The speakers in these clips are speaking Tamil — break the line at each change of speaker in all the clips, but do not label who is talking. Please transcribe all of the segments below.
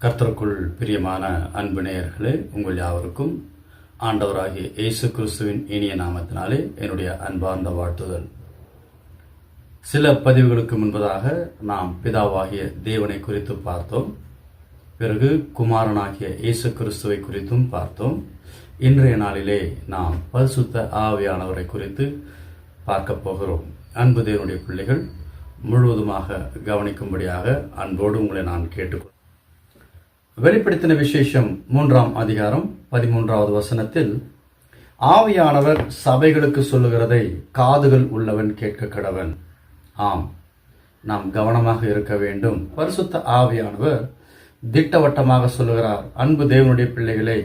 கர்த்தருக்குள் பிரியமான அன்பு நேயர்களே, உங்கள் யாவருக்கும் ஆண்டவராகிய இயேசு கிறிஸ்துவின் இனிய நாமத்தினாலே என்னுடைய அன்பார்ந்த வாழ்த்துதல். சில பதிவுகளுக்கு முன்பதாக நாம் பிதாவாகிய தேவனை குறித்து பார்த்தோம். பிறகு குமாரனாகிய இயேசு கிறிஸ்துவை குறித்தும் பார்த்தோம். இன்றைய நாளிலே நாம் பரிசுத்த ஆவியானவரை குறித்து பார்க்க போகிறோம். அன்பு தேவனுடைய பிள்ளைகள் முழுவதுமாக கவனிக்கும்படியாக அன்போடு உங்களை நான் கேட்டுக்கொள்கிறேன். வெளிப்படுத்தின விசேஷம் 3ஆம் அதிகாரம் 13வது வசனத்தில், ஆவியானவர் சபைகளுக்கு சொல்லுகிறதை காதுகள் உள்ளவன் கேட்க கடவன். ஆம், நாம் கவனமாக இருக்க வேண்டும். பரிசுத்த ஆவியானவர் திட்டவட்டமாக சொல்லுகிறார், அன்பு தேவனுடைய பிள்ளைகளை,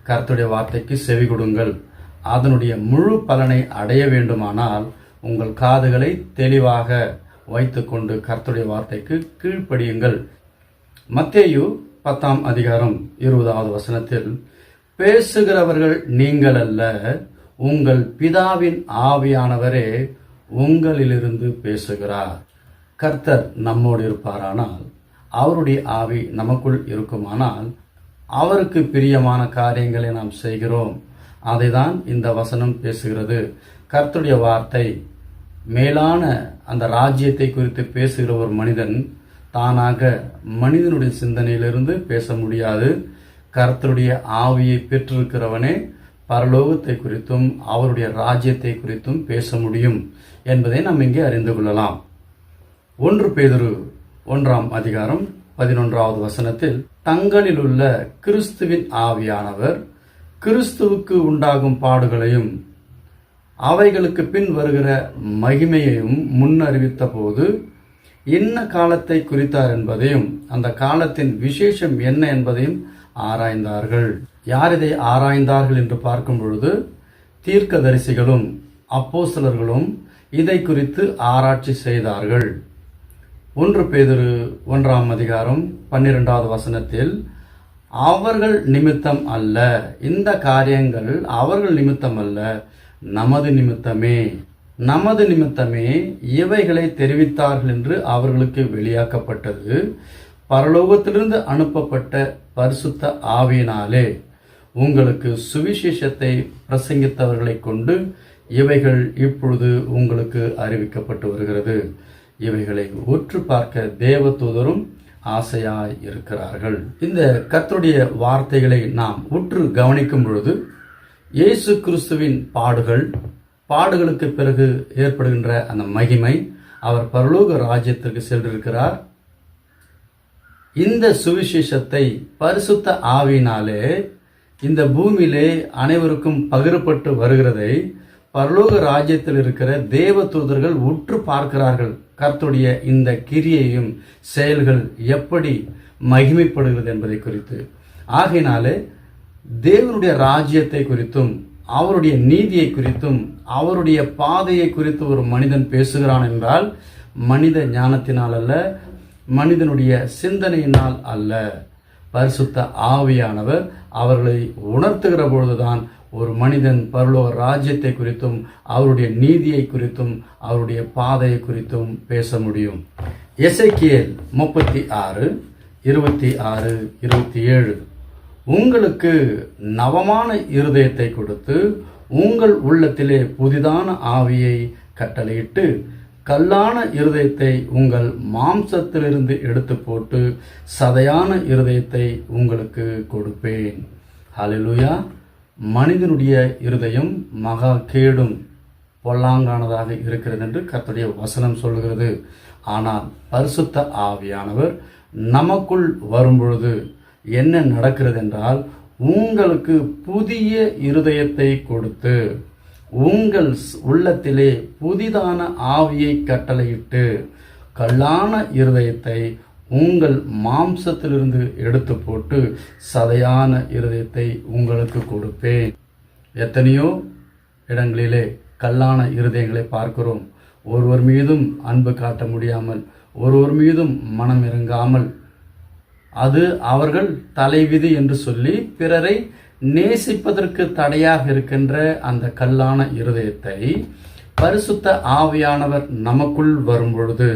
கர்த்தருடைய வார்த்தைக்கு செவி கொடுங்கள். அதனுடைய முழு பலனை அடைய வேண்டுமானால் உங்கள் காதுகளை தெளிவாக வைத்துக்கொண்டு கர்த்தருடைய வார்த்தைக்கு கீழ்ப்படியுங்கள். மத்தேயு 10ஆம் அதிகாரம் 20வது வசனத்தில், பேசுகிறவர்கள் நீங்கள் அல்ல, உங்கள் பிதாவின் ஆவியானவரே உங்களிலிருந்து பேசுகிறார். கர்த்தர் நம்மோடு இருப்பாரானால், அவருடைய ஆவி நமக்குள் இருக்குமானால், அவருக்கு பிரியமான காரியங்களை நாம் செய்கிறோம். அதைதான் இந்த வசனம் பேசுகிறது. கர்த்தருடைய வார்த்தை மேலான அந்த ராஜ்யத்தை குறித்து பேசுகிற ஒரு மனிதன் தானாக மனிதனுடைய சிந்தனையிலிருந்து பேச முடியாது. கர்த்தருடைய ஆவியை பெற்றிருக்கிறவனே பரலோகத்தை குறித்தும் அவருடைய ராஜ்யத்தை குறித்தும் பேச முடியும் என்பதை நாம் இங்கே அறிந்து கொள்ளலாம். 1 பேதுரு 1ஆம் அதிகாரம் 11வது வசனத்தில், தங்களில் உள்ள கிறிஸ்துவின் ஆவியானவர் கிறிஸ்துவுக்கு உண்டாகும் பாடுகளையும் அவைகளுக்கு பின் வருகிற மகிமையையும் முன்னறிவித்த போது என்ன காலத்தை குறித்தார் என்பதையும் அந்த காலத்தின் விசேஷம் என்ன என்பதையும் ஆராய்ந்தார்கள். யார் இதை ஆராய்ந்தார்கள் என்று பார்க்கும் பொழுது, தீர்க்கதரிசிகளும் அப்போஸ்தலர்களும் இதை குறித்து ஆராய்ச்சி செய்தார்கள். 1 பேதுரு 1ஆம் அதிகாரம் 12வது வசனத்தில், அவர்கள் நிமித்தம் அல்ல, இந்த காரியங்கள் அவர்கள் நிமித்தம் அல்ல, நமது நிமித்தமே இவைகளை தெரிவித்தார்கள் என்று அவர்களுக்கு வெளியாக்கப்பட்டது. பரலோகத்திலிருந்து அனுப்பப்பட்ட பரிசுத்த ஆவியினாலே உங்களுக்கு சுவிசேஷத்தை பிரசங்கித்தவர்களை கொண்டு இவைகள் இப்பொழுது உங்களுக்கு அறிவிக்கப்பட்டு வருகிறது. இவைகளை உற்று பார்க்க தேவதூதரும் ஆசையாய் இருக்கிறார்கள். இந்த கர்த்தருடைய வார்த்தைகளை நாம் உற்று கவனிக்கும் பொழுது, இயேசு கிறிஸ்துவின் பாடுகளுக்கு பிறகு ஏற்படுகின்ற அந்த மகிமை, அவர் பரலோக ராஜ்யத்திற்கு சென்றிருக்கிறார். இந்த சுவிசேஷத்தை பரிசுத்த ஆவியினாலே இந்த பூமியிலே அனைவருக்கும் பகிரப்பட்டு வருகிறதை பரலோக ராஜ்யத்தில் இருக்கிற தேவ தூதர்கள் உற்று பார்க்கிறார்கள். கர்த்தருடைய இந்த கிரியையும் செயல்கள் எப்படி மகிமைப்படுகிறது என்பதை குறித்து. ஆகையினாலே தேவனுடைய ராஜ்யத்தை குறித்தும் அவருடைய நீதியை குறித்தும் அவருடைய பாதையை குறித்து ஒரு மனிதன் பேசுகிறான் என்றால், மனித ஞானத்தினால் அல்ல, மனிதனுடைய சிந்தனையினால் அல்ல, பரிசுத்த ஆவியானவர் அவர்களை உணர்த்துகிற பொழுதுதான் ஒரு மனிதன் பரலோக ராஜ்யத்தை குறித்தும் அவருடைய நீதியை குறித்தும் அவருடைய பாதையை குறித்தும் பேச முடியும். எசேக்கியேல் 36, 26, 27, உங்களுக்கு நவமான இருதயத்தை கொடுத்து உங்கள் உள்ளத்திலே புதிதான ஆவியை கட்டளையிட்டு கல்லான இருதயத்தை உங்கள் மாம்சத்திலிருந்து எடுத்து போட்டு சதையான இருதயத்தை உங்களுக்கு கொடுப்பேன். ஹல்லேலூயா. மனிதனுடைய இருதயம் மகா கேடும் பொல்லாங்கானதாக இருக்கிறது என்று கர்த்தருடைய வசனம் சொல்கிறது. ஆனால் பரிசுத்த ஆவியானவர் நமக்குள் வரும்பொழுது என்ன நடக்கிறது என்றால், உங்களுக்கு புதிய இருதயத்தை கொடுத்து உங்கள் உள்ளத்திலே புதிதான ஆவியை கட்டளையிட்டு கல்லான இருதயத்தை உங்கள் மாம்சத்திலிருந்து எடுத்து போட்டு சதையான இருதயத்தை உங்களுக்கு கொடுப்பேன். எத்தனையோ இடங்களிலே கல்லான இருதயங்களை பார்க்கிறோம். ஒருவர் மீதும் அன்பு காட்ட முடியாமல், ஒருவர் மீதும் மனம் இறங்காமல், அது அவர்கள் தலைவிதி என்று சொல்லி பிறரை நேசிப்பதற்கு தடையாக இருக்கின்ற அந்த கல்லான இருதயத்தை பரிசுத்த ஆவியானவர் நமக்குள் வரும்பொழுது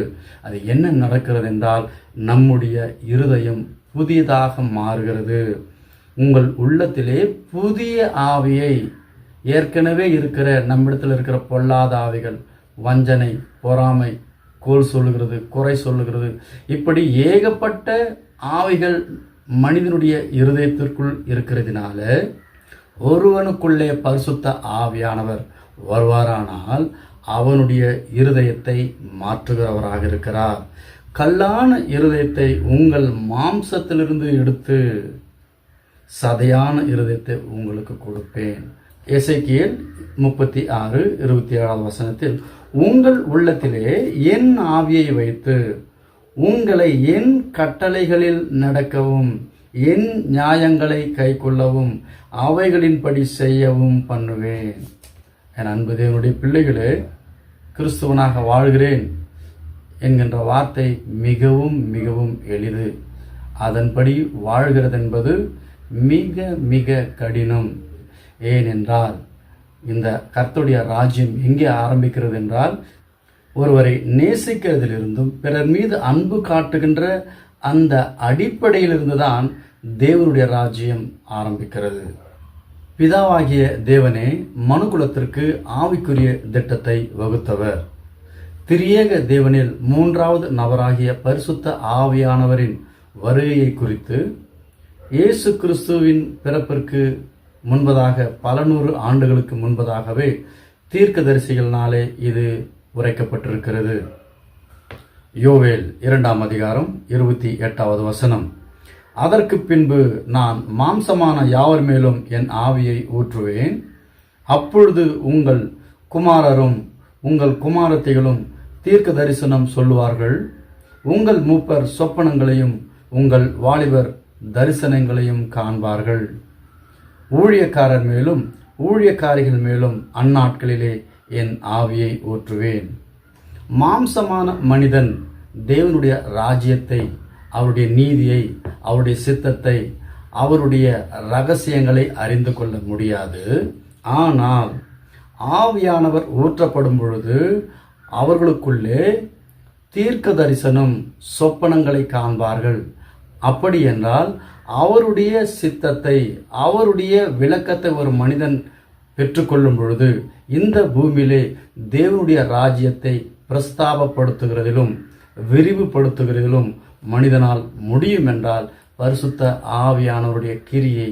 அது என்ன நடக்கிறது என்றால், நம்முடைய இருதயம் புதியதாக மாறுகிறது. உங்கள் உள்ளத்திலே புதிய ஆவியை, ஏற்கனவே இருக்கிற நம்மிடத்தில் இருக்கிற பொல்லாத ஆவிகள், வஞ்சனை, பொறாமை, கோல் சொல்லுகிறது, குறை சொல்லுகிறது, இப்படி ஏகப்பட்ட ஆவிகள் மனிதனுடைய இருதயத்திற்குள் இருக்கிறதுனால ஒருவனுக்குள்ளே பரிசுத்த ஆவியானவர் வருவாரானால் அவனுடைய இருதயத்தை மாற்றுகிறவராக இருக்கிறார். கல்லான இருதயத்தை உங்கள் மாம்சத்திலிருந்து எடுத்து சதையான இருதயத்தை உங்களுக்கு கொடுப்பேன். எசேக்கியேல் 36:27 உங்கள் உள்ளத்திலே என் ஆவியை வைத்து உங்களை என் கட்டளைகளில் நடக்கவும் என் நியாயங்களை கைக்கொள்ளவும் அவைகளின்படி செய்யவும் பண்ணுவேன். என் அன்பு தேவனுடைய பிள்ளைகளே, கிறிஸ்துவனாக வாழ்கிறேன் என்கின்ற வார்த்தை மிகவும் மிகவும் எளிது. அதன்படி வாழ்கிறது என்பது மிக மிக கடினம். ஏனென்றால் இந்த கர்த்தருடைய ராஜ்யம் எங்கே ஆரம்பிக்கிறது என்றால், ஒருவரை நேசிக்கிறதிலிருந்தும் பிறர் மீது அன்பு காட்டுகின்ற அந்த அடிப்படையிலிருந்து தான் தேவனுடைய ராஜ்யம் ஆரம்பிக்கிறது. பிதாவாகிய தேவனே மனுக்குலத்திற்கு ஆவிக்குரிய திட்டத்தை வகுத்தவர். திரியேக தேவனில் 3வது நபராகிய பரிசுத்த ஆவியானவரின் வருகையை குறித்து இயேசு கிறிஸ்துவின் பிறப்பிற்கு முன்பதாக பல நூறு ஆண்டுகளுக்கு முன்பதாகவே தீர்க்கதரிசிகளினாலே இது உரைக்கப்பட்டிருக்கிறது. யோவேல் 2:28 அதற்கு பின்பு நான் மாம்சமான யாவர் மேலும் என் ஆவியை ஊற்றுவேன். அப்பொழுது உங்கள் குமாரரும் உங்கள் குமாரத்திகளும் தீர்க்க தரிசனம் சொல்லுவார்கள். உங்கள் மூப்பர் சொப்பனங்களையும் உங்கள் வாலிபர் தரிசனங்களையும் காண்பார்கள். ஊழியக்காரர் மேலும் ஊழியக்காரிகள் மேலும் அந்நாட்களிலே என் ஆவியை ஊற்றுவேன். மாம்சமான மனிதன் தேவனுடைய ராஜ்யத்தை, அவருடைய நீதியை, அவருடைய சித்தத்தை, அவருடைய ரகசியங்களை அறிந்து கொள்ள முடியாது. ஆனால் ஆவியானவர் ஊற்றப்படும் பொழுது அவர்களுக்குள்ளே தீர்க்க தரிசனம், சொப்பனங்களை காண்பார்கள். அப்படி என்றால் அவருடைய சித்தத்தை, அவருடைய விளக்கத்தை ஒரு மனிதன் பெற்றுக்கொள்ளும் பொழுது இந்த பூமியிலே தேவனுடைய ராஜ்யத்தை பிரஸ்தாபப்படுத்துகிறதிலும் விரிவுபடுத்துகிறதிலும் மனிதனால் முடியும் என்றால் பரிசுத்த ஆவியானவருடைய கிரியை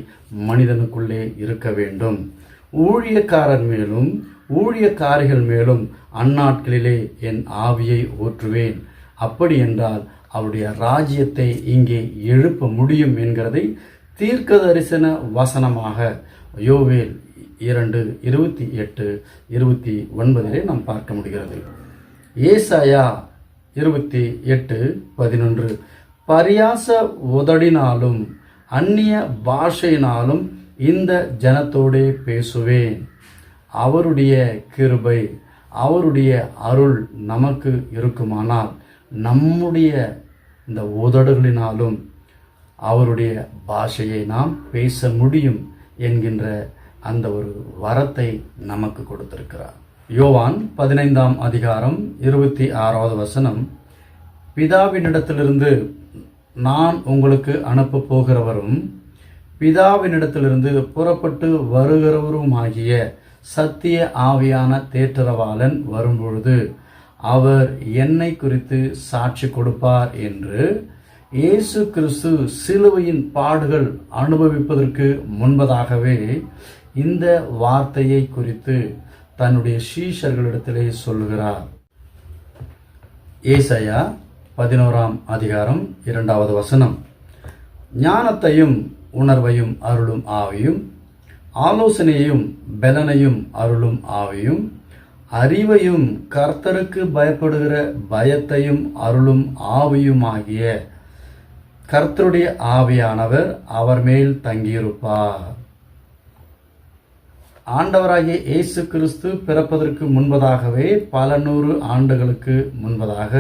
மனிதனுக்குள்ளே இருக்க வேண்டும். ஊழியக்காரர் மேலும் ஊழியக்காரிகள் மேலும் அந்நாட்களிலே என் ஆவியை ஊற்றுவேன். அப்படி என்றால் அவருடைய ராஜ்யத்தை இங்கே எழுப்ப முடியும் என்கிறதை தீர்க்க தரிசன வசனமாக யோவேல் 2:28-29 நாம் பார்க்க முடிகிறது. ஏசாயா 28:11 பரியாச உதடினாலும் அந்நிய பாஷையினாலும் இந்த ஜனத்தோடே பேசுவேன். அவருடைய கிருபை, அவருடைய அருள் நமக்கு இருக்குமானால் நம்முடைய இந்த உதடுகளினாலும் அவருடைய பாஷையை நாம் பேச முடியும் என்கின்ற அந்த ஒரு வரத்தை நமக்கு கொடுத்திருக்கிறார். யோவான் 15:26 பிதாவினிடத்திலிருந்து நான் உங்களுக்கு அனுப்ப போகிறவரும் பிதாவினிடத்திலிருந்து புறப்பட்டு வருகிறவருமாகிய சத்திய ஆவியான தேற்றரவாளன் வரும்பொழுது அவர் என்னை குறித்து சாட்சி கொடுப்பார் என்று இயேசு கிறிஸ்து சிலுவையின் பாடுகள் அனுபவிப்பதற்கு முன்பதாகவே இந்த வார்த்தையை குறித்து தன்னுடைய சீஷர்களிடத்திலே சொல்லுகிறார். ஏசாயா 11:2 ஞானத்தையும் உணர்வையும் அருளும் ஆவியும், ஆலோசனையையும் பலனையும் அருளும் ஆவியும், அறிவையும் கர்த்தருக்கு பயப்படுகிற பயத்தையும் அருளும் ஆவியுமாகிய கர்த்தருடைய ஆவியானவர் அவர் மேல் தங்கியிருப்பார். ஆண்டவராகிய இயேசு கிறிஸ்து பிறப்பதற்கு முன்பதாகவே பல நூறு ஆண்டுகளுக்கு முன்பதாக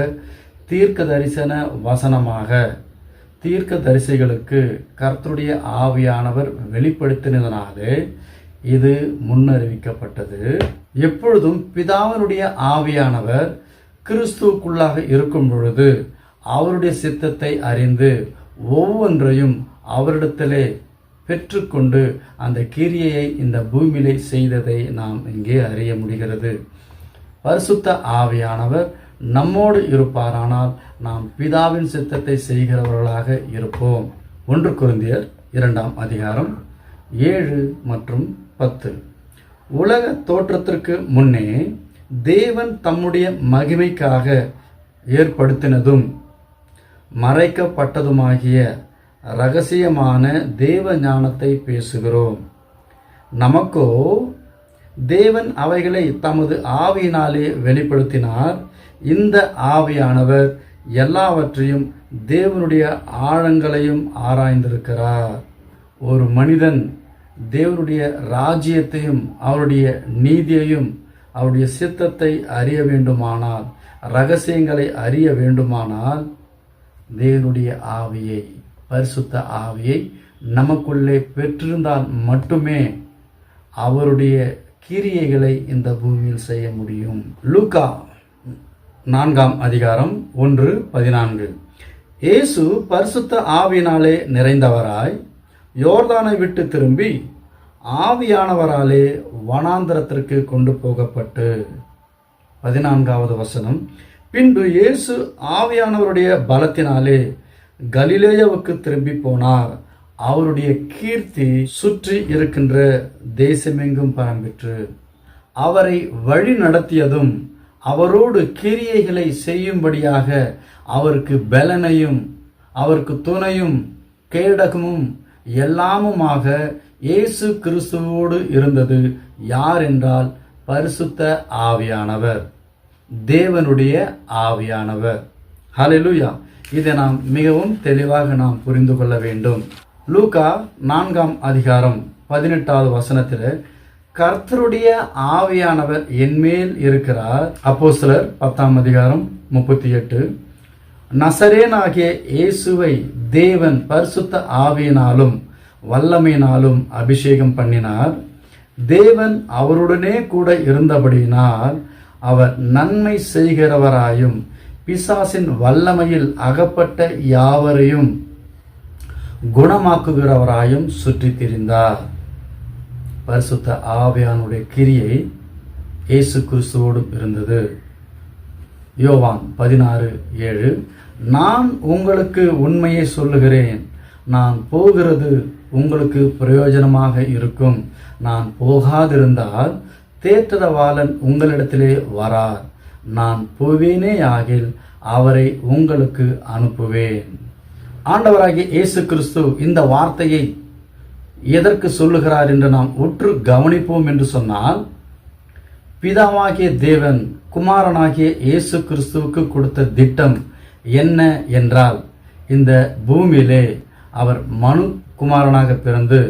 தீர்க்க தரிசன வசனமாக தீர்க்க தரிசிகளுக்கு கர்த்தருடைய ஆவியானவர் வெளிப்படுத்தினதனாலே இது முன்னறிவிக்கப்பட்டது. எப்பொழுதும் பிதாவினுடைய ஆவியானவர் கிறிஸ்துவுக்குள்ளாக இருக்கும் பொழுது அவருடைய சித்தத்தை அறிந்து ஒவ்வொன்றையும் அவரிடத்திலே பெற்றுக்கொண்டு அந்த கிரியையை இந்த பூமியிலே செய்ததை நாம் இங்கே அறிய முடிகிறது. பரிசுத்த ஆவியானவர் நம்மோடு இருப்பாரானால் நாம் பிதாவின் சித்தத்தை செய்கிறவர்களாக இருப்போம். 1 கொரிந்தியர் 2 மற்றும் 10. உலக தோற்றத்திற்கு முன்னே தேவன் தம்முடைய மகிமைக்காக ஏற்படுத்தினதும் மறைக்கப்பட்டதுமாகிய இரகசியமான தேவ ஞானத்தை பேசுகிறோம். நமக்கோ தேவன் அவைகளை தமது ஆவியினாலே வெளிப்படுத்தினார். இந்த ஆவியானவர் எல்லாவற்றையும் தேவனுடைய ஆழங்களையும் ஆராய்ந்திருக்கிறார். ஒரு மனிதன் தேவனுடைய ராஜ்யத்தையும் அவருடைய நீதியையும் அவருடைய சித்தத்தை அறிய வேண்டுமானால், ரகசியங்களை அறிய வேண்டுமானால், தேவனுடைய ஆவியை, பரிசுத்த ஆவியை நமக்குள்ளே பெற்றிருந்தால் மட்டுமே அவருடைய கிரியைகளை இந்த பூமியில் செய்ய முடியும். லூக்கா 4:1-14. இயேசு பரிசுத்த ஆவியினாலே நிறைந்தவராய் யோர்தானை விட்டு திரும்பி ஆவியானவராலே வனாந்தரத்திற்கு கொண்டு போகப்பட்டு 14வது வசனம். பின்பு இயேசு ஆவியானவருடைய பலத்தினாலே கலிலேயாவுக்கு திரும்பி போனார். அவருடைய கீர்த்தி சுற்றி இருக்கின்ற தேசமெங்கும் பரம்பிற்று. அவரை வழி நடத்தியதும் அவரோடு கிரியைகளை செய்யும்படியாக அவருக்கு பலனையும் அவருக்கு துணையும் கேடகமும் எல்லாமுமாக இயேசு கிறிஸ்துவோடு இருந்தது யார் என்றால் பரிசுத்த ஆவியானவர், தேவனுடைய ஆவியானவர். ஹல்லேலூயா! இதை நாம் மிகவும் தெளிவாக நாம் புரிந்து கொள்ள வேண்டும். லூக்கா 4:18 வசனத்தில் கர்த்தருடைய ஆவியானவர் என்மேல் இருக்கிறார். அப்போஸ்தலர் 10:38. நசரேனாகிய இயேசுவை தேவன் பரிசுத்த ஆவியினாலும் வல்லமையினாலும் அபிஷேகம் பண்ணினார். தேவன் அவருடனே கூட இருந்தபடியினால் அவர் நன்மை செய்கிறவராயும் பிசாசின் வல்லமையில் அகப்பட்ட யாவரையும் குணமாக்குகிறவராயும் சுற்றி திரிந்தார். பரிசுத்த ஆவியானுடைய கிரியை இயேசு கிறிஸ்துவோடு இருந்தது. யோவான் 16:7. நான் உங்களுக்கு உண்மையை சொல்லுகிறேன், நான் போகிறது உங்களுக்கு பிரயோஜனமாக இருக்கும். நான் போகாதிருந்தால் தேற்றரவாளன் உங்களிடத்திலே வரார். நான் போவேனே ஆகில் அவரை உங்களுக்கு அனுப்புவேன். ஆண்டவராகிய இயேசு கிறிஸ்து இந்த வார்த்தையை எதற்கு சொல்லுகிறார் என்று நாம் உற்று கவனிப்போம் என்று சொன்னால், பிதாவாகிய தேவன் குமாரனாகிய இயேசு கிறிஸ்துவுக்கு கொடுத்த திட்டம் என்ன என்றால், இந்த பூமியிலே அவர் மனு குமாரனாக பிறந்து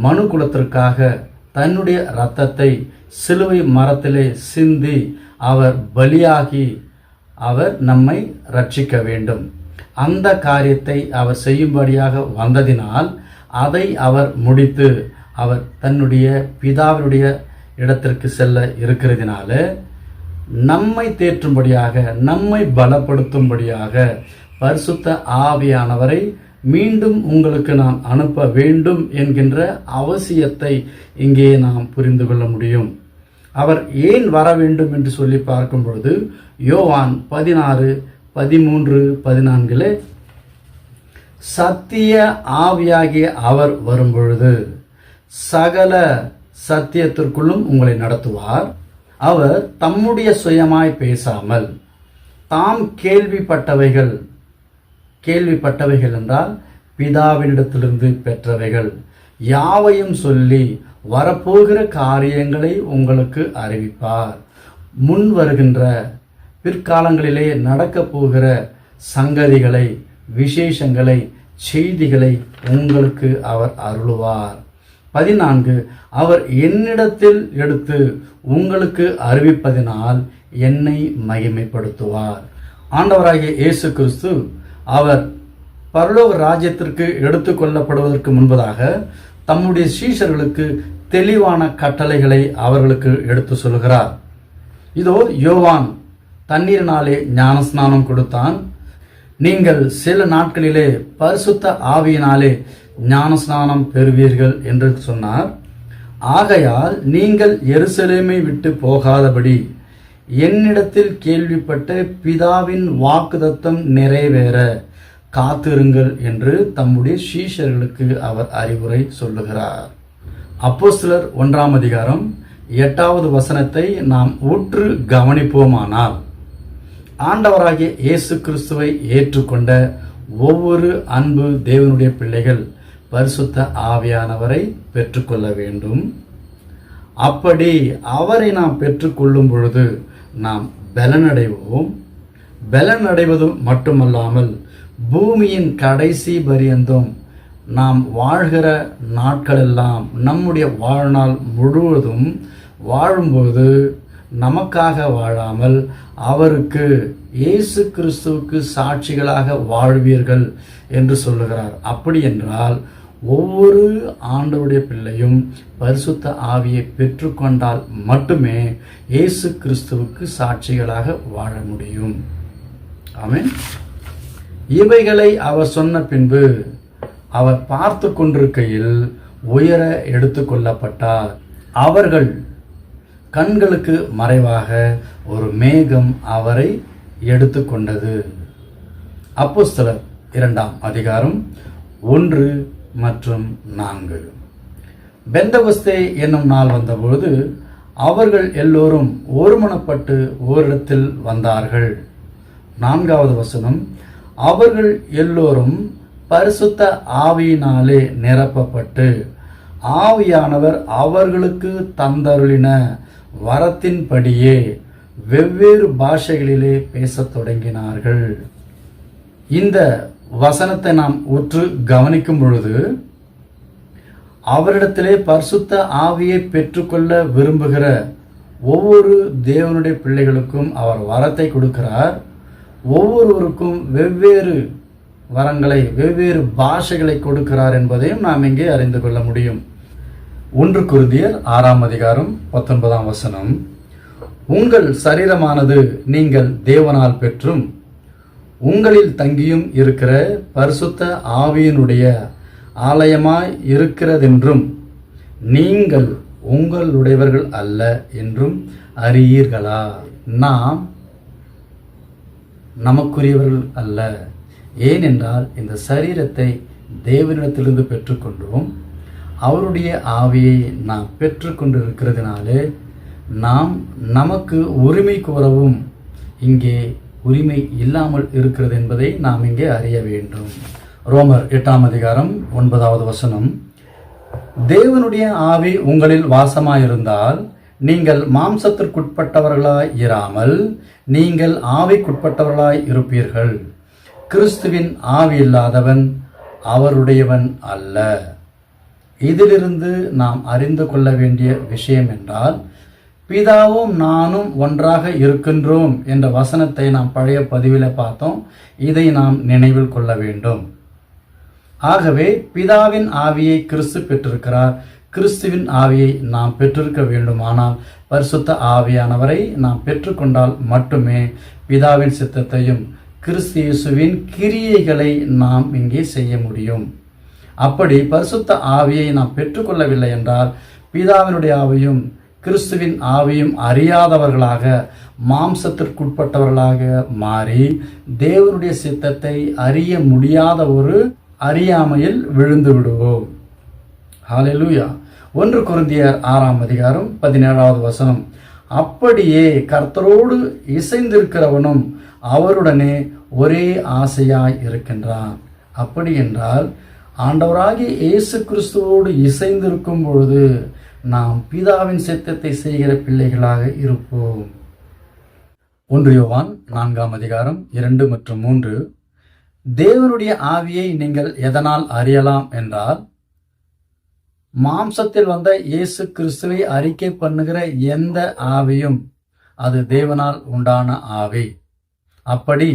மனு குலத்திற்காக தன்னுடைய இரத்தத்தை சிலுவை மரத்திலே சிந்தி அவர் பலியாகி அவர் நம்மை ரட்சிக்க வேண்டும். அந்த காரியத்தை அவர் செய்யும்படியாக வந்ததினால் அதை அவர் முடித்து அவர் தன்னுடைய பிதாவினுடைய இடத்திற்கு செல்ல இருக்கிறதினால நம்மை தேற்றும்படியாக, நம்மை பலப்படுத்தும்படியாக பரிசுத்த ஆவியானவரை மீண்டும் உங்களுக்கு நான் அனுப்ப வேண்டும் என்கின்ற அவசியத்தை இங்கே நாம் புரிந்து கொள்ள முடியும். அவர் ஏன் வர வேண்டும் என்று சொல்லி பார்க்கும் பொழுது யோவான் 16:13-14 சத்திய ஆவியாகிய அவர் வரும்பொழுது சகல சத்தியத்திற்குள்ளும் உங்களை நடத்துவார். அவர் தம்முடைய சுயமாய் பேசாமல் தாம் கேள்விப்பட்டவைகள் என்றால் பிதாவினிடத்திலிருந்து பெற்றவைகள் யாவையும் சொல்லி வரப்போகிற காரியங்களை உங்களுக்கு அறிவிப்பார். முன் வருகின்ற பிற்காலங்களிலே நடக்கப் போகிற சங்கதிகளை, விசேஷங்களை, செய்திகளை உங்களுக்கு அவர் அருளுவார். 14 அவர் என்னிடத்தில் எடுத்து உங்களுக்கு அறிவிப்பதினால் என்னை மகிமைப்படுத்துவார். ஆண்டவராகிய இயேசு கிறிஸ்து அவர் பரலோக ராஜ்யத்திற்கு எடுத்துக்கொள்ளப்படுவதற்கு முன்பதாக தம்முடைய சீஷர்களுக்கு தெளிவான கட்டளைகளை அவர்களுக்கு எடுத்து சொல்கிறார். இதோ யோவான் தண்ணீரினாலே ஞானஸ்நானம் கொடுத்தான். நீங்கள் சில நாட்களிலே பரிசுத்த ஆவியினாலே ஞானஸ்நானம் பெறுவீர்கள் என்று சொன்னார். ஆகையால் நீங்கள் எருசலேமை விட்டு போகாதபடி என்னிடத்தில் கேள்விப்பட்ட பிதாவின் வாக்குத்தத்தம் நிறைவேற காத்திருங்கள் என்று தம்முடைய சீஷர்களுக்கு அவர் அறிவுரை சொல்லுகிறார். அப்போஸ்தலர் 1ஆம் அதிகாரம் 8வது வசனத்தை நாம் உற்று கவனிப்போமானால், ஆண்டவராகிய இயேசு கிறிஸ்துவை ஏற்றுக்கொண்ட ஒவ்வொரு அன்பு தேவனுடைய பிள்ளைகள் பரிசுத்த ஆவியானவரை பெற்றுக்கொள்ள வேண்டும். அப்படி அவரை நாம் பெற்றுக்கொள்ளும் பொழுது நாம் பலனடைவோம். பலனடைவது மட்டுமல்லாமல் பூமியின் கடைசி பரியந்தம் நாம் வாழ்கிற நாட்களெல்லாம், நம்முடைய வாழ்நாள் முழுவதும் வாழும்போது நமக்காக வாழாமல் அவருக்கு, இயேசு கிறிஸ்துவுக்கு சாட்சிகளாக வாழ்வீர்கள் என்று சொல்லுகிறார். அப்படி என்றால் ஒவ்வொரு ஆண்டவருடைய பிள்ளையும் பரிசுத்த ஆவியை பெற்றுக்கொண்டால் மட்டுமே இயேசு கிறிஸ்துவுக்கு சாட்சிகளாக வாழ முடியும். ஆமென். இவைகளை அவர் சொன்ன பின்பு அவர் பார்த்து கொண்டிருக்கையில் உயர எடுத்துக்கொள்ளப்பட்டார். அவர்கள் கண்களுக்கு மறைவாக ஒரு மேகம் அவரை எடுத்துக்கொண்டது. அப்போஸ்தலர் 2ஆம் அதிகாரம் 1 மற்றும் 4. பெந்தகொஸ்தே என்னும் நாள் வந்தபோது அவர்கள் எல்லோரும் ஒருமனப்பட்டு ஓரிடத்தில் வந்தார்கள். 4வது வசனம், அவர்கள் எல்லோரும் பரிசுத்த ஆவியினாலே நிரப்பப்பட்டு ஆவியானவர் அவர்களுக்கு தந்தருளின வரத்தின்படியே வெவ்வேறு பாஷைகளிலே பேசத் தொடங்கினார்கள். இந்த வசனத்தை நாம் உற்று கவனிக்கும் பொழுது அவரிடத்திலே பரிசுத்த ஆவியை பெற்றுக்கொள்ள விரும்புகிற ஒவ்வொரு தேவனுடைய பிள்ளைகளுக்கும் அவர் வரத்தை கொடுக்கிறார். ஒவ்வொருவருக்கும் வெவ்வேறு வரங்களை, வெவ்வேறு பாஷைகளை கொடுக்கிறார் என்பதையும் நாம் இங்கே அறிந்து கொள்ள முடியும். 1 கொரிந்தியர் 6ஆம் அதிகாரம் 19ஆம் வசனம், உங்கள் சரீரமானது நீங்கள் தேவனால் பெற்றும் உங்களில் தங்கியும் இருக்கிற பரிசுத்த ஆவியினுடைய ஆலயமாய் இருக்கிறதென்றும் நீங்கள் உங்களுடையவர்கள் அல்ல என்றும் அறியீர்களா? நாம் நமக்குரியவர்கள் அல்ல. ஏனென்றால் இந்த சரீரத்தை தேவனிடத்திலிருந்து பெற்றுக்கொண்டோம். அவருடைய ஆவியை நாம் பெற்றுக்கொண்டிருக்கிறதுனாலே நாம் நமக்கு உரிமை கோரவும் இங்கே உரிமை இல்லாமல் இருக்கிறது என்பதை நாம் இங்கே அறிய வேண்டும். ரோமர் 8ஆம் அதிகாரம் 9வது வசனம், தேவனுடைய ஆவி உங்களில் வாசமாயிருந்தால் நீங்கள் மாம்சத்திற்குட்பட்டவர்களாய் இராமல் நீங்கள் ஆவிக்குட்பட்டவர்களாய் இருப்பீர்கள். கிறிஸ்துவின் ஆவி இல்லாதவன் அவருடையவன் அல்ல. இதிலிருந்து நாம் அறிந்து கொள்ள வேண்டிய விஷயம் என்றால், பிதாவும் நானும் ஒன்றாக இருக்கின்றோம் என்ற வசனத்தை நாம் பழைய பதிவில் பார்த்தோம். இதை நாம் நினைவில் கொள்ள வேண்டும். ஆகவே பிதாவின் ஆவியை கிறிஸ்து பெற்றிருக்கிறார். கிறிஸ்துவின் ஆவியை நாம் பெற்றிருக்க வேண்டுமானால் பரிசுத்த ஆவியானவரை நாம் பெற்றுக்கொண்டால் மட்டுமே பிதாவின் சித்தத்தையும் கிறிஸ்து இயேசுவின் கிரியைகளை நாம் இங்கே செய்ய முடியும். அப்படி பரிசுத்த ஆவியை நாம் பெற்றுக்கொள்ளவில்லை என்றால் பிதாவினுடைய ஆவியும் கிறிஸ்துவின் ஆவியும் அறியாதவர்களாக, மாம்சத்திற்குட்பட்டவர்களாக மாறி தேவனுடைய சித்தத்தை அறிய முடியாத ஒரு அறியாமையில் விழுந்து விடுவோம். ஹல்லேலூயா. 1 கொரிந்தியர் 6ஆம் அதிகாரம் 17வது வசனம், அப்படியே கர்த்தரோடு இசைந்திருக்கிறவனும் அவருடனே ஒரே ஆசையாய் இருக்கின்றான். அப்படி என்றால் ஆண்டவராகிய இயேசு கிறிஸ்துவோடு இசைந்திருக்கும் பொழுது நாம் பிதாவின் சித்தத்தை செய்கிற பிள்ளைகளாக இருப்போம். 1 யோவான் 4ஆம் அதிகாரம் 2 மற்றும் 3, தேவனுடைய ஆவியை நீங்கள் எதனால் அறியலாம் என்றால், மாம்சத்தில் வந்த இயேசு கிறிஸ்துவை அறிக்கை பண்ணுகிற எந்த ஆவியும் அது தேவனால் உண்டான ஆவி. அப்படி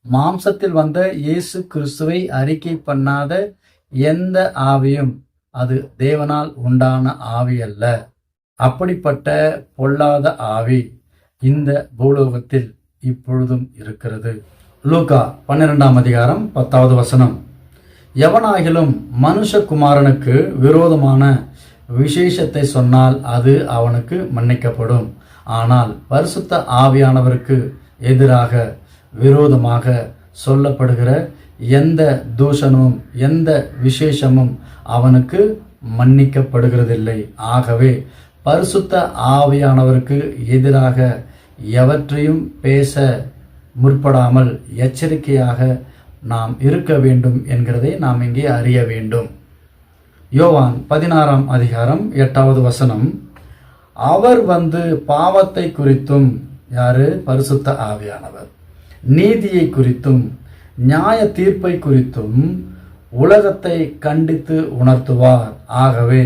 மாம்சத்தில் வந்த இயேசு கிறிஸ்துவை அறிக்கை பண்ணாத எந்த ஆவியும் அது தேவனால் உண்டான ஆவி அல்ல. அப்படிப்பட்ட பொல்லாத ஆவி இந்த பூலோகத்தில் இப்பொழுதும் இருக்கிறது. லூக்கா 12ஆம் அதிகாரம் 10வது வசனம். எவனாகிலும் மனுஷகுமாரனுக்கு விரோதமான விசேஷத்தை சொன்னால் அது அவனுக்கு மன்னிக்கப்படும். ஆனால் பரிசுத்த ஆவியானவருக்கு எதிராக விரோதமாக சொல்லப்படுகிற எந்த தூஷணமும் எந்த விசேஷமும் அவனுக்கு மன்னிக்கப்படுகிறதில்லை. ஆகவே பரிசுத்த ஆவியானவருக்கு எதிராக எவற்றையும் பேச முற்படாமல் எச்சரிக்கையாக நாம் இருக்க வேண்டும் என்கிறதை நாம் இங்கே அறிய வேண்டும். யோவான் 16ஆம் அதிகாரம் 8வது வசனம். அவர் வந்து பாவத்தை குறித்தும், யாரு? பரிசுத்த ஆவியானவர், நீதியை குறித்தும் நியாய தீர்ப்பை குறித்தும் உலகத்தை கண்டித்து உணர்த்துவார். ஆகவே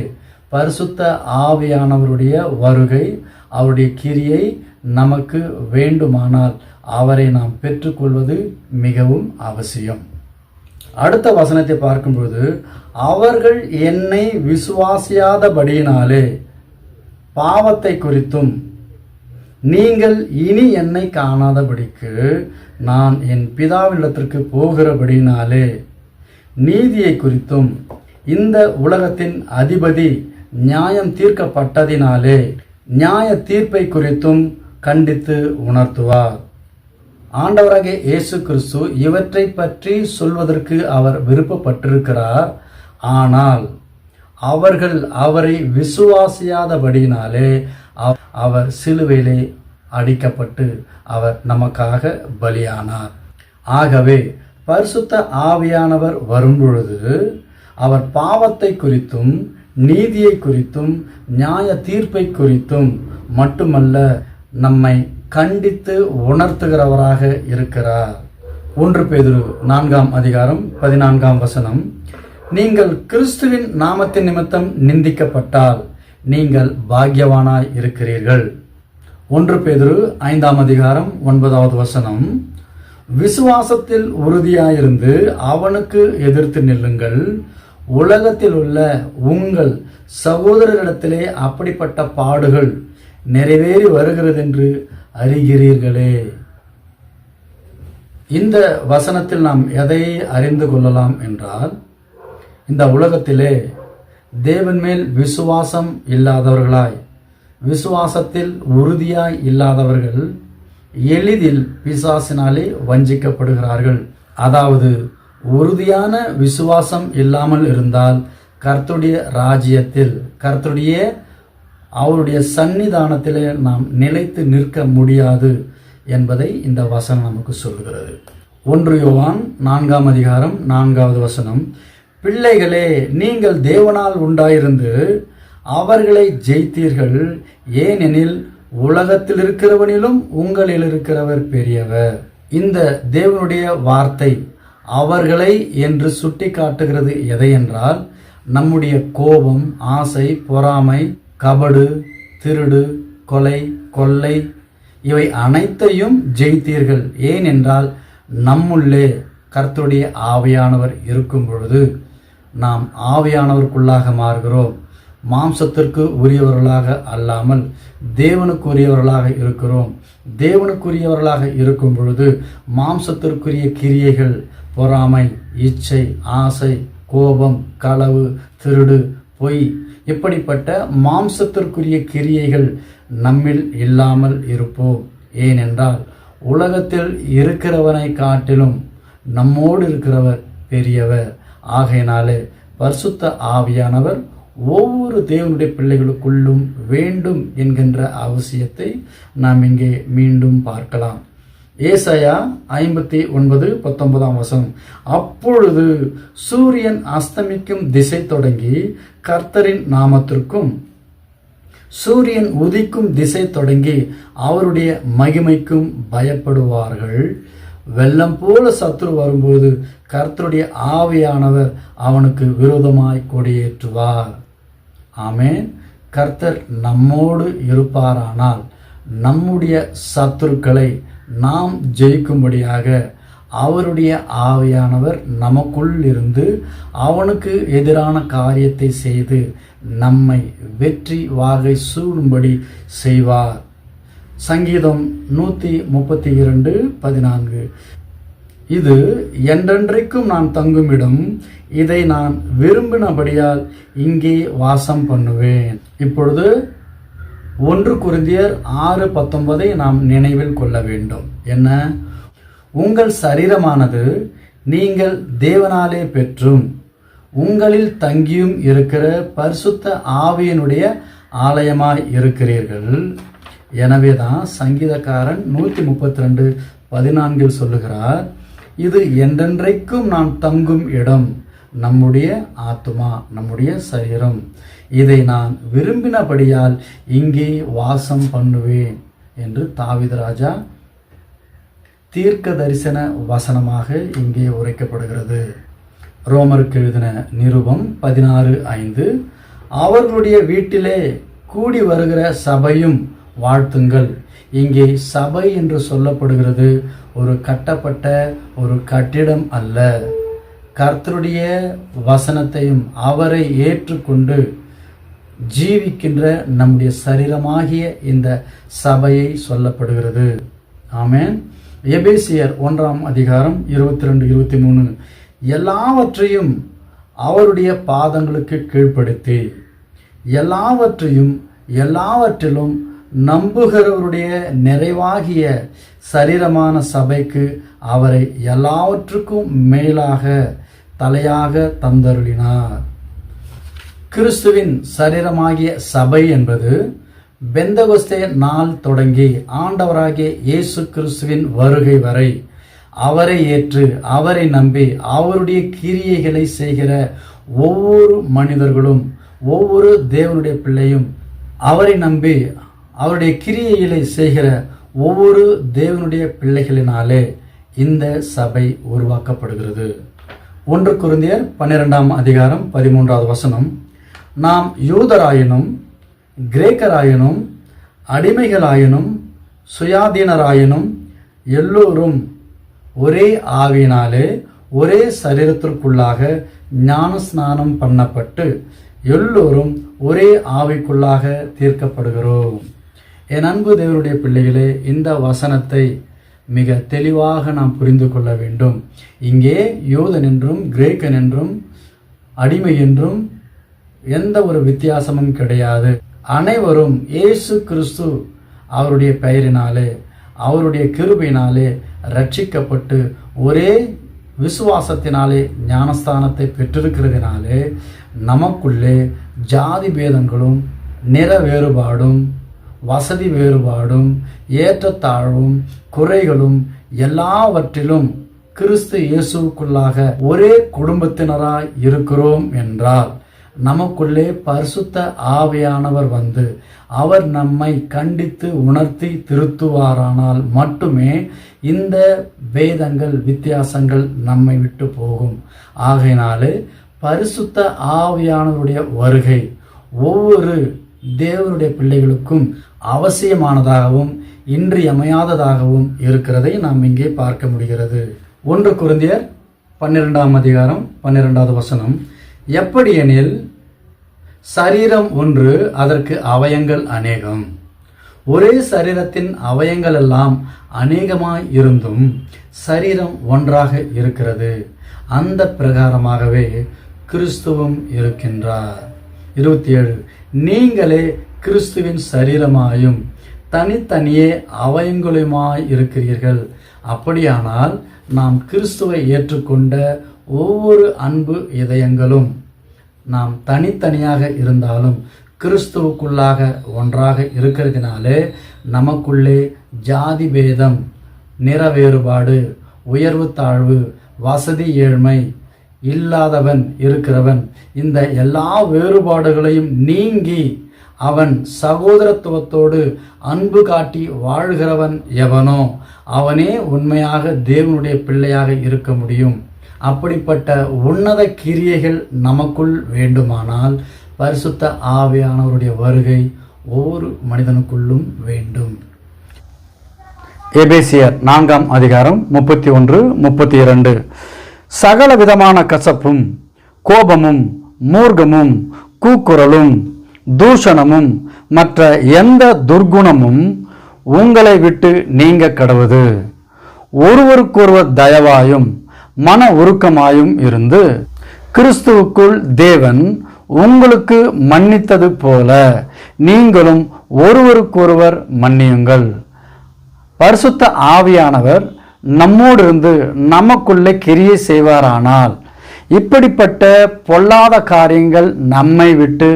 பரிசுத்த ஆவியானவருடைய வருகை, அவருடைய கிரியை நமக்கு வேண்டுமானால் அவரை நாம் பெற்றுக்கொள்வது மிகவும் அவசியம். அடுத்த வசனத்தை பார்க்கும்போது, அவர்கள் என்னை விசுவாசியாதபடியினாலே பாவத்தை குறித்தும் நீங்கள் இனி என்னை காணாதபடிக்கு நான் என் பிதாவினிடத்திற்கு போகிறபடினாலே நீதியை குறித்தும் இந்த உலகத்தின் அதிபதி நியாயம் தீர்க்கப்பட்டதினாலே நியாய தீர்ப்பை குறித்தும் கண்டித்து உணர்த்துவார். ஆண்டவராகிய இயேசு கிறிஸ்து இவற்றை பற்றி சொல்வதற்கு அவர் விருப்பப்பட்டிருக்கிறார். ஆனால் அவர்கள் அவரை விசுவாசியாதபடினாலே அவர் சிலுவையிலே அடிக்கப்பட்டு அவர் நமக்காக பலியானார். ஆகவே பரிசுத்த ஆவியானவர் வரும்பொழுது அவர் பாவத்தை குறித்தும் நீதியை குறித்தும் நியாய தீர்ப்பை குறித்தும் மட்டுமல்ல, நம்மை கண்டித்து உணர்த்துகிறவராக இருக்கிறார். 1 பேதுரு 4ஆம் அதிகாரம் 14ஆம் வசனம். நீங்கள் கிறிஸ்துவின் நாமத்தின் நிமித்தம் நிந்திக்கப்பட்டால் நீங்கள் பாக்கியவானாய் இருக்கிறீர்கள். 1 பேதுரு 5ஆம் அதிகாரம் 9வது வசனம். விசுவாசத்தில் உறுதியாயிருந்து அவனுக்கு எதிர்த்து நில்லுங்கள். உலகத்தில் உள்ள உங்கள் சகோதரரிடத்திலே அப்படிப்பட்ட பாடுகள் நிறைவேறி வருகிறது என்று அறிகிறீர்களே. இந்த வசனத்தில் நாம் எதை அறிந்து கொள்ளலாம் என்றால், இந்த உலகத்திலே தேவன் மேல் விசுவாசம் இல்லாதவர்களாய், விசுவாசத்தில் உறுதியாய் இல்லாதவர்கள் எளிதில் பிசாசினாலே வஞ்சிக்கப்படுகிறார்கள். அதாவது உறுதியான விசுவாசம் இல்லாமல் இருந்தால் கர்த்தருடைய ராஜ்யத்தில், கர்த்தருடைய அவருடைய சன்னிதானத்திலே நாம் நிலைத்து நிற்க முடியாது என்பதை இந்த வசனம் நமக்கு சொல்கிறது. 1 யோவான் 4ஆம் அதிகாரம் 4வது வசனம். பிள்ளைகளே, நீங்கள் தேவனால் உண்டாயிருந்து அவர்களை ஜெயித்தீர்கள். ஏனெனில் உலகத்தில் இருக்கிறவனிலும் உங்களில் இருக்கிறவர் பெரியவர். இந்த தேவனுடைய வார்த்தை அவர்களை என்று சுட்டி காட்டுகிறது. எதை என்றால், நம்முடைய கோபம், ஆசை, பொறாமை, கபடு, திருடு, கொலை, கொள்ளை இவை அனைத்தையும் ஜெயித்தீர்கள். ஏனென்றால் நம்முள்ளே கர்த்தருடைய ஆவியானவர் இருக்கும் பொழுது நாம் ஆவியானவருக்குள்ளாக மாறுகிறோம். மாம்சத்திற்கு உரியவர்களாக அல்லாமல் தேவனுக்கு உரியவர்களாக இருக்கிறோம். தேவனுக்குரியவர்களாக இருக்கும் பொழுது மாம்சத்திற்குரிய கிரியைகள், பொறாமை, இச்சை, ஆசை, கோபம், களவு, திருடு, பொய் இப்படிப்பட்ட மாம்சத்திற்குரிய கிரியைகள் நம்மில் இல்லாமல் இருப்போம். ஏனென்றால் உலகத்தில் இருக்கிறவனை காட்டிலும் நம்மோடு இருக்கிறவர் பெரியவர். ஆகையினாலே பரிசுத்த ஆவியானவர் ஒவ்வொரு தேவனுடைய பிள்ளைகளுக்குள்ளும் வேண்டும் என்கின்ற அவசியத்தை நாம் இங்கே மீண்டும் பார்க்கலாம். ஏசாயா 59:19ஆம் வசனம். அப்பொழுது சூரியன் அஸ்தமிக்கும் திசை தொடங்கி கர்த்தரின் நாமத்திற்கும், சூரியன் உதிக்கும் திசை தொடங்கி அவருடைய மகிமைக்கும் பயப்படுவார்கள். வெள்ளம் போல சத்துரு வரும்போது கர்த்தருடைய ஆவியானவர் அவனுக்கு விரோதமாய் கொடியேற்றுவார். ஆமென். கர்த்தர் நம்மோடு இருப்பாரானால் நம்முடைய சத்துருக்களை நாம் ஜெயிக்கும்படியாக அவருடைய ஆவியானவர் நமக்குள் இருந்து அவனுக்கு எதிரான காரியத்தை செய்து நம்மை வெற்றி வாகை சூடும்படி செய்வார். சங்கீதம் 132:14. இது என்றென்றைக்கும் நான் தங்கும் இடம். இதை நான் விரும்பினபடியால் இங்கே வாசம் பண்ணுவேன். இப்பொழுது 1 கொரிந்தியர் 6:19 நாம் நினைவில் கொள்ள வேண்டும். என்ன? உங்கள் சரீரமானது நீங்கள் தேவனாலே பெற்றும் உங்களில் தங்கியும் இருக்கிற பரிசுத்த ஆவியினுடைய ஆலயமாய் இருக்கிறீர்கள். எனவேதான் சங்கீதக்காரன் 132:14 சொல்லுகிறார், இது என்றென்றைக்கும் நான் தங்கும் இடம், நம்முடைய ஆத்துமா, நம்முடைய சரீரம். இதை நான் விரும்பினபடியால் இங்கே வாசம் பண்ணுவேன் என்று தாவீது ராஜா தீர்க்க தரிசன வசனமாக இங்கே உரைக்கப்படுகிறது. ரோமருக்கு எழுதின நிருபம் 16:5, அவர்களுடைய வீட்டிலே கூடி வருகிற சபையும் வாழ்த்துங்கள். இங்கே சபை என்று சொல்லப்படுகிறது ஒரு கட்டப்பட்ட ஒரு கட்டிடம் அல்ல. கர்த்தருடைய வசனத்தையும் அவரை ஏற்றுக்கொண்டு ஜீவிக்கின்ற நம்முடைய சரீரமாகிய இந்த சபையை சொல்லப்படுகிறது. ஆமென். எபேசியர் 1:22-23, எல்லாவற்றையும் அவருடைய பாதங்களுக்கு கீழ்ப்படுத்தி எல்லாவற்றிலும் நம்புகிறவருடைய நிறைவாகிய சரீரமான சபைக்கு அவரை எல்லாவற்றுக்கும் மேலாக தலையாக தந்தருளினார். கிறிஸ்துவின் சரீரமாகிய சபை என்பது பெந்தகொஸ்தே நாள் தொடங்கி ஆண்டவராகிய இயேசு கிறிஸ்துவின் வருகை வரை அவரை ஏற்று அவரை நம்பி அவருடைய கிரியைகளை செய்கிற ஒவ்வொரு மனிதர்களும், ஒவ்வொரு தேவனுடைய பிள்ளையும் அவரை நம்பி அவருடைய கிரியைகளை செய்கிற ஒவ்வொரு தேவனுடைய பிள்ளைகளினாலே இந்த சபை உருவாக்கப்படுகிறது. 1 கொரிந்தியர் 12:13, நாம் யூதராயினும் கிரேக்கராயினும் அடிமைகளாயினும் சுயாதீனராயினும் எல்லோரும் ஒரே ஆவியினாலே ஒரே சரீரத்திற்குள்ளாக ஞான ஸ்நானம் பண்ணப்பட்டு எல்லோரும் ஒரே ஆவிக்குள்ளாக தீர்க்கப்படுகிறோம். என் அன்பு தேவனுடைய பிள்ளைகளே, இந்த வசனத்தை மிக தெளிவாக நாம் புரிந்து கொள்ள வேண்டும். இங்கே யூதன் என்றும் கிரேக்கன் என்றும் அடிமை என்றும் எந்த ஒரு வித்தியாசமும் கிடையாது. அனைவரும் இயேசு கிறிஸ்து அவருடைய பெயரினாலே அவருடைய கிருபையினாலே ரட்சிக்கப்பட்டு ஒரே விசுவாசத்தினாலே ஞானஸ்தானத்தை பெற்றிருக்கிறதினாலே நமக்குள்ளே ஜாதி பேதங்களும் நிற வேறுபாடும் வசதி வேறுபாடும் ஏற்றத்தாழ்வும் குறைகளும் எல்லாவற்றிலும் கிறிஸ்து இயேசுவுக்குள்ளாக ஒரே குடும்பத்தினராய் இருக்கிறோம் என்றால் நமக்குள்ளே பரிசுத்த ஆவியானவர் வந்து அவர் நம்மை கண்டித்து உணர்த்தி திருத்துவாரானால் மட்டுமே இந்த பேதங்கள் வித்தியாசங்கள் நம்மை விட்டு போகும். ஆகையினாலே பரிசுத்த ஆவியானவருடைய வருகை ஒவ்வொரு தேவனுடைய பிள்ளைகளுக்கும் அவசியமானதாகவும் இன்றியமையாததாகவும் இருக்கிறதை நாம் இங்கே பார்க்க முடிகிறது. 1 கொரிந்தியர் 12:12, எப்படியெனில் சரீரம் ஒன்று, அதற்கு அவயங்கள் அநேகம். ஒரே சரீரத்தின் அவயங்கள் எல்லாம் அநேகமாய் இருந்தும் சரீரம் ஒன்றாக இருக்கிறது. அந்த பிரகாரமாகவே கிறிஸ்துவும் இருக்கின்றார். 27, நீங்களே கிறிஸ்துவின் சரீரமாயும் தனித்தனியே அவயங்களுமாய் இருக்கிறீர்கள். அப்படியானால் நாம் கிறிஸ்துவை ஏற்றுக்கொண்ட ஒவ்வொரு அன்பு இதயங்களும் நாம் தனித்தனியாக இருந்தாலும் கிறிஸ்துவுக்குள்ளாக ஒன்றாக இருக்கிறதுனாலே நமக்குள்ளே ஜாதி பேதம், நிற வேறுபாடு, உயர்வு தாழ்வு, வசதி ஏழ்மை, இல்லாதவன் இருக்கிறவன், இந்த எல்லா வேறுபாடுகளையும் நீங்கி அவன் சகோதரத்துவத்தோடு அன்பு காட்டி வாழ்கிறவன் எவனோ அவனே உண்மையாக தேவனுடைய பிள்ளையாக இருக்க முடியும். அப்படிப்பட்ட உன்னத கிரியைகள் நமக்குள் வேண்டுமானால் பரிசுத்த ஆவியானவருடைய வருகை ஒவ்வொரு மனிதனுக்குள்ளும் வேண்டும். எபேசியர் 4:31-32, சகல விதமான கசப்பும் கோபமும் மூர்க்கமும் கூக்குரலும் தூஷணமும் மற்ற எந்த துர்குணமும் உங்களை விட்டு நீங்க கடவுது. ஒருவருக்கொருவர் தயவாயும் மன உருக்கமாயும் இருந்து கிறிஸ்துவுக்குள் தேவன் உங்களுக்கு மன்னித்தது போல நீங்களும் ஒருவருக்கொருவர் மன்னியுங்கள். பரிசுத்த ஆவியானவர் நம்மோடு இருந்து நமக்குள்ளே கிரியை செய்வாரானால் இப்படிப்பட்ட பொல்லாத காரியங்கள் நம்மை விட்டு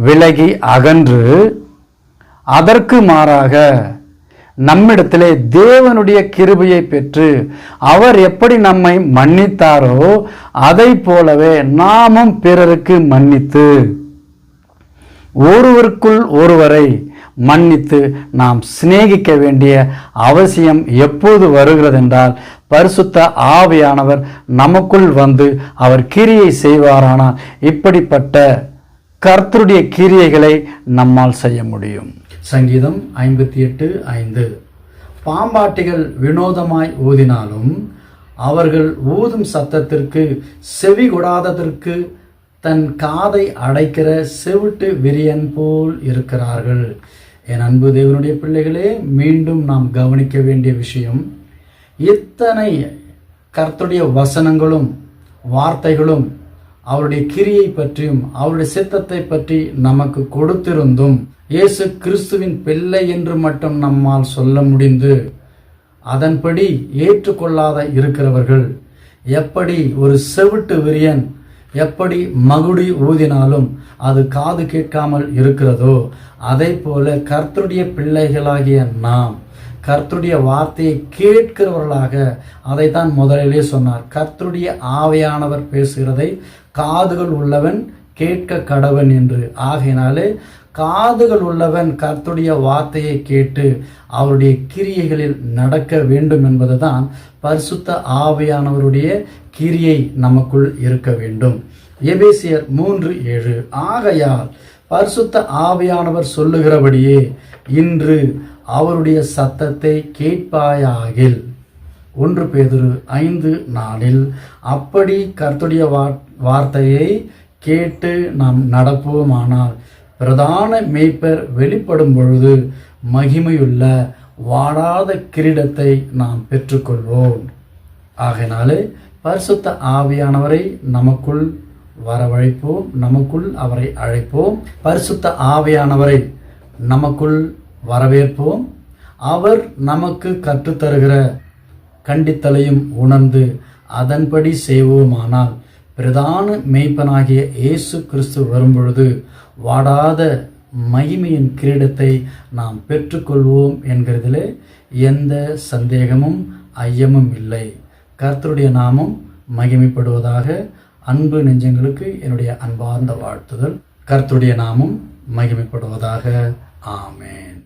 விலகி அகன்று அதற்கு மாறாக நம்மிடத்திலே தேவனுடைய கிருபையை பெற்று அவர் எப்படி நம்மை மன்னித்தாரோ அதை போலவே நாமும் பிறருக்கு மன்னித்து ஒருவருக்குள் ஒருவரை மன்னித்து நாம் சிநேகிக்க வேண்டிய அவசியம் எப்போது வருகிறது என்றால் பரிசுத்த ஆவியானவர் நமக்குள் வந்து அவர் கிரியை செய்வாரானால் இப்படிப்பட்ட கர்த்தருடைய கிரியைகளை நம்மால் செய்ய முடியும். சங்கீதம் 58:5. பாம்பாட்டிகள் வினோதமாய் ஊதினாலும் அவர்கள் ஊதும் சத்தத்திற்கு செவி கொடாததற்கு தன் காதை அடைக்கிற செவிட்டு விரியன் போல் இருக்கிறார்கள். என் அன்பு தேவனுடைய பிள்ளைகளே, மீண்டும் நாம் கவனிக்க வேண்டிய விஷயம், இத்தனை கர்த்தருடைய வசனங்களும் வார்த்தைகளும் அவருடைய கிரியை பற்றியும் அவருடைய சித்தத்தை பற்றி நமக்கு கொடுத்திருந்தும் இயேசு கிறிஸ்துவின் பிள்ளை என்று மட்டும் நம்மால் சொல்ல முடிந்து அதன்படி ஏற்றுக்கொள்ளாத இருக்கிறவர்கள் எப்படி ஒரு செவிட்டு விரியன் எப்படி மகுடி ஊதினாலும் அது காது கேட்காமல் இருக்கிறதோ அதை போல கர்த்தருடைய பிள்ளைகளாகிய நாம் கர்த்தருடைய வார்த்தையை கேட்கிறவர்களாக, அதைத்தான் முதலிலே சொன்னார், கர்த்தருடைய ஆவியானவர் பேசுகிறதை காதுகள் உள்ளவன் கேட்க கடவன் என்று. ஆகையினாலே காதுகள் உள்ளவன் கர்த்தருடைய வார்த்தையை கேட்டு அவருடைய கிரியைகளில் நடக்க வேண்டும் என்பதுதான் பரிசுத்த ஆவியானவருடைய கிரியை நமக்குள் இருக்க வேண்டும். எபேசியர் 3:7. ஆகையால் பரிசுத்த ஆவியானவர் சொல்லுகிறபடியே இன்று அவருடைய சத்தத்தை கேட்பாயாகில். 1 பேதுரு 5:4. அப்படி கர்த்தருடைய வார்த்தையை கேட்டு நாம் நடப்போமானால் பிரதான மேய்ப்பர் வெளிப்படும் பொழுது மகிமையுள்ள வாடாத கிரீடத்தை நாம் பெற்றுக்கொள்வோம். ஆகையினாலே பரிசுத்த ஆவியானவரை நமக்குள் வரவழைப்போம், நமக்குள் அவரை அழைப்போம், பரிசுத்த ஆவியானவரை நமக்குள் வரவேற்போம். அவர் நமக்கு கற்றுத்தருகிற கண்டித்தலையும் உணர்ந்து அதன்படி செய்வோமானால் பிரதான மேய்ப்பனாகிய இயேசு கிறிஸ்து வரும்பொழுது வாடாத மகிமையின் கிரீடத்தை நாம் பெற்றுக்கொள்வோம் என்கிறதிலே எந்த சந்தேகமும் ஐயமும் இல்லை. கர்த்தருடைய நாமம் மகிமைப்படுவதாக. அன்பு நெஞ்சங்களுக்கு என்னுடைய அன்பார்ந்த வாழ்த்துதல். கர்த்தருடைய நாமம் மகிமைப்படுவதாக. ஆமென்.